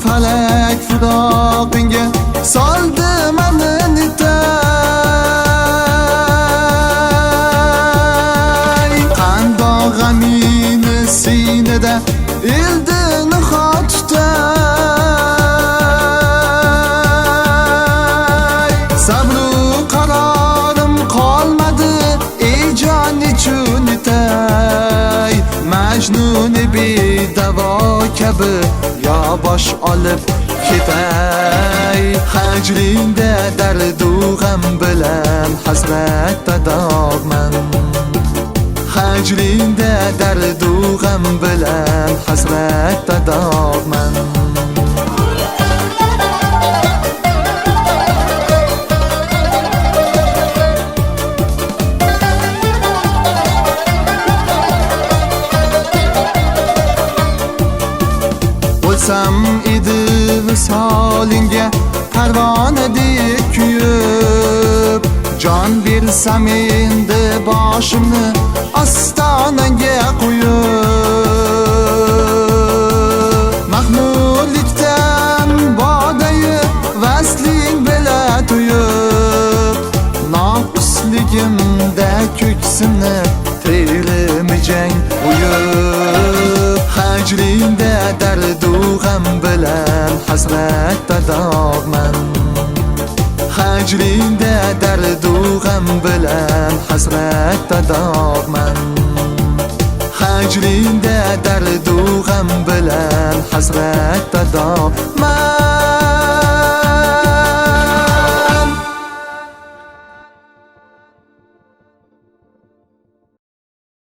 falak firoqinga soldi mani nitay. Qandoq g'amini sinada ildi nihot tutay. Sabru qarorim qolmadi ey jon ichun nitay. Majnun bedavo kabi yo bosh olib ketay. Hajringda dardu g'am bilan hasratda dog'man. Hajringda dardu g'am bilan hasratda dog'man. Bo'lsam edi visolingga parvonadek kuyib, jon bersam endi boshimni ostonaga qo'yib. Mahmudlikdan bodayi vasling bila to'yib, noqisligimda ko'ksimni terimijang o'yib. Hajringda dardu g'am bilan hasratda dog'man. Hajringda dardu g'am bilan hasratda dog'man. Hajringda dardu g'am bilan hasratda dog'man.